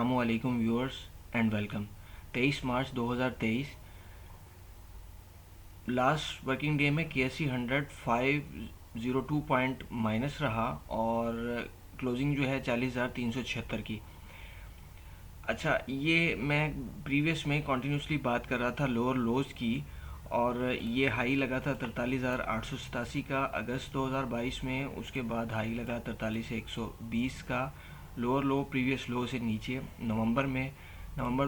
अस्सलामुअलैकुम viewers and welcome. 23 March 2023 last working day में KSE 100 502 point minus रहा और क्लोजिंग जो है 40,376 की। अच्छा, ये मैं प्रीवियस में कॉन्टीन्यूसली बात कर रहा था लोअर लोज की, और ये हाई लगा था 43,887 का अगस्त 2022 में। उसके बाद हाई लगा 43,120 का, लोअर लो प्रीवियस लो से नीचे नवंबर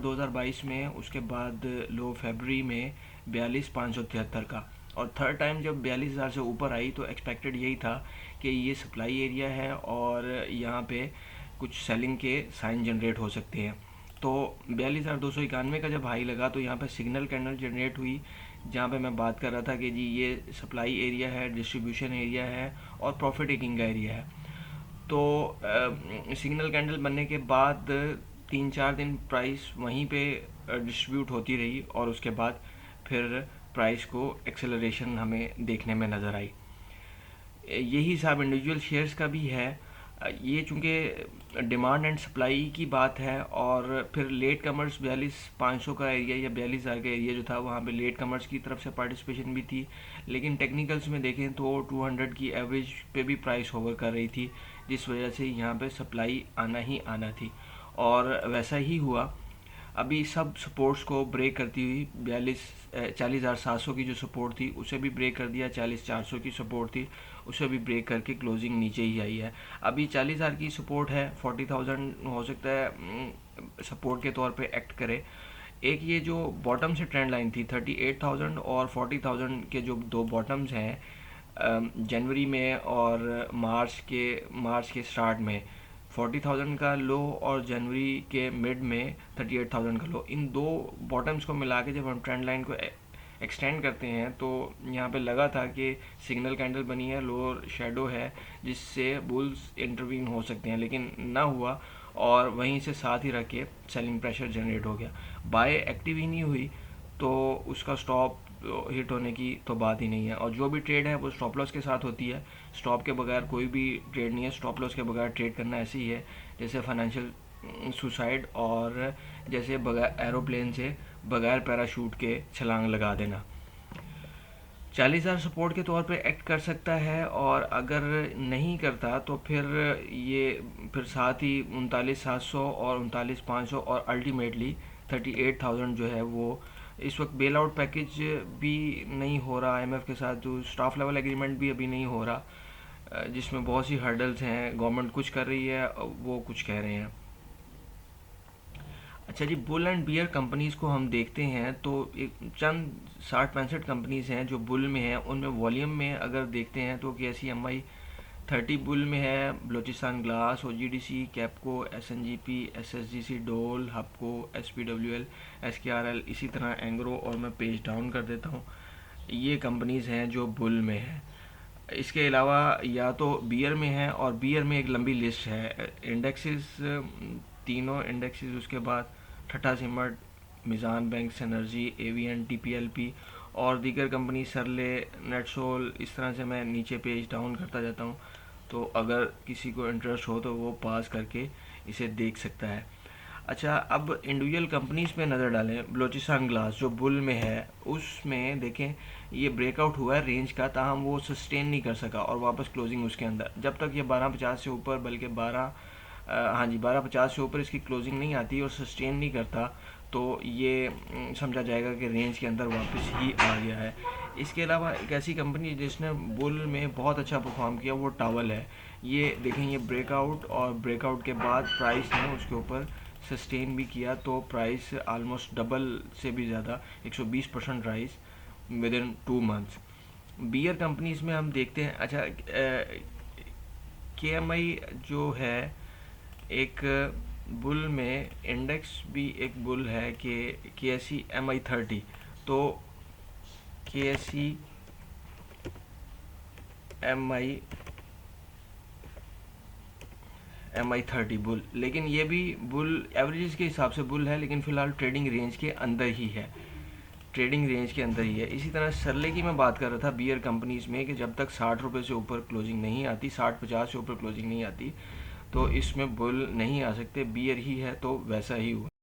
2022 में। उसके बाद लो फरवरी में 42,573 का, और थर्ड टाइम जब 42,000 से ऊपर आई तो एक्सपेक्टेड यही था कि ये सप्लाई एरिया है और यहाँ पे कुछ सेलिंग के साइन जनरेट हो सकते हैं। तो 42,291 का जब हाई लगा तो यहाँ पे सिग्नल कैंडल जनरेट हुई, जहाँ पे मैं बात कर रहा था कि जी ये सप्लाई एरिया है, डिस्ट्रीब्यूशन एरिया है और प्रॉफिट टेकिंग का एरिया है। तो सिग्नल कैंडल बनने के बाद 3-4 दिन प्राइस वहीं पे डिस्ट्रीब्यूट होती रही, और उसके बाद फिर प्राइस को एक्सेलरेशन हमें देखने में नज़र आई। यही हिसाब इंडिविजुअल शेयर्स का भी है। ये चूँकि डिमांड एंड सप्लाई की बात है, और फिर लेट कमर्स 42,500 का एरिया या 42,000 का एरिया जो था, वहाँ पे लेट कमर्स की तरफ से पार्टिसिपेशन भी थी। लेकिन टेक्निकल्स में देखें तो 200 की एवरेज पे भी प्राइस होवर कर रही थी, जिस वजह से यहाँ पे सप्लाई आना ही आना थी, और वैसा ही हुआ। अभी सब सपोर्ट्स को ब्रेक करती हुई 40,700 की जो सपोर्ट थी उसे भी ब्रेक कर दिया, 40,400 की सपोर्ट थी उसे भी ब्रेक करके क्लोजिंग नीचे ही आई है। अभी 40,000 की सपोर्ट है, 40,000 हो सकता है सपोर्ट के तौर पे एक्ट करे। एक ये जो बॉटम से ट्रेंड लाइन थी 38,000 और 40,000 के जो दो बॉटम्स हैं जनवरी में और मार्च के स्टार्ट में 40,000 का लो, और जनवरी के मिड में 38,000 का लो, इन दो बॉटम्स को मिला के जब हम ट्रेंड लाइन को एक्सटेंड करते हैं तो यहाँ पे लगा था कि सिग्नल कैंडल बनी है, लोअर शेडो है, जिससे बुल्स इंटरवीन हो सकते हैं, लेकिन ना हुआ, और वहीं से साथ ही रख के सेलिंग प्रेशर जनरेट हो गया। बाय एक्टिव ही नहीं हुई तो उसका स्टॉप हिट होने की तो बात ही नहीं है, और जो भी ट्रेड है वो स्टॉप लॉस के साथ होती है। स्टॉप के बगैर कोई भी ट्रेड नहीं है, स्टॉप लॉस के बगैर ट्रेड करना ऐसे ही है जैसे फाइनेंशियल सुसाइड, और जैसे बगैर एरोप्लेन से बगैर पैराशूट के छलांग लगा देना। 40,000 सपोर्ट के तौर पे एक्ट कर सकता है, और अगर नहीं करता तो फिर साथ ही 39,700 और 39,500 और अल्टीमेटली 38,000 जो है वो इस वक्त बेल आउट पैकेज भी नहीं हो रहा IMF के साथ, जो स्टाफ लेवल एग्रीमेंट भी अभी नहीं हो रहा, जिसमें बहुत सी हर्डल्स हैं। गवर्नमेंट कुछ कर रही है, वो कुछ कह रहे हैं। अच्छा जी, बुल एंड बियर कंपनीज को हम देखते हैं तो एक चंद 60-65 कंपनीज हैं जो बुल में हैं। उनमें वॉल्यूम में अगर देखते हैं तो KSE MI 30 बुल में है, Balochistan glass, OGDC, Capco, SNGP, SSGC, डोल, हपको, SPWL, SKRL, इसी तरह एंग्रो, और मैं पेज डाउन कर देता हूँ। ये कंपनीज हैं जो बुल में हैं। इसके अलावा या तो बियर में है, और बियर में एक लंबी लिस्ट है इंडेक्सेस, तीनों इंडेक्सेस, उसके बाद ठट्टा सिमट, Meezan bank, energy, AVN, TPLP और दीगर कंपनी, सरले, नेटसोल, इस तरह से मैं नीचे पेज डाउन करता जाता हूँ। तो अगर किसी को इंटरेस्ट हो तो वो पास करके इसे देख सकता है। अच्छा, अब इंडिविजुअल कंपनीज पे नज़र डालें। बलोचिस्तान ग्लास जो बुल में है, उसमें देखें ये ब्रेकआउट हुआ है रेंज का, ताहम वो सस्टेन नहीं कर सका और वापस क्लोजिंग उसके अंदर। जब तक ये 1250 से ऊपर, बल्कि 1250 से ऊपर इसकी क्लोजिंग नहीं आती और सस्टेन नहीं करता, तो ये समझा जाएगा कि रेंज के अंदर वापस ही आ गया है। इसके अलावा एक ऐसी कंपनी जिसने बुल में बहुत अच्छा परफॉर्म किया वो टावल है। ये देखें, ये ब्रेकआउट, और ब्रेकआउट के बाद प्राइस ने उसके ऊपर सस्टेन भी किया, तो प्राइस आलमोस्ट डबल से भी ज़्यादा 120% rise within 2 months. Beer companies में हम देखते हैं। अच्छा, KMI जो है एक बुल में, इंडेक्स भी एक बुल है कि KSE MI 30, तो KSE MI 30 बुल, लेकिन ये भी बुल एवरेजेस के हिसाब से बुल है, लेकिन फ़िलहाल ट्रेडिंग रेंज के अंदर ही है, ट्रेडिंग रेंज के अंदर ही है। इसी तरह सरले की मैं बात कर रहा था बियर कंपनीज में कि जब तक 60 रुपये से ऊपर क्लोजिंग नहीं आती, 60-50 से ऊपर क्लोजिंग नहीं आती, तो इसमें बुल नहीं आ सकते, बियर ही है तो वैसा ही हुआ।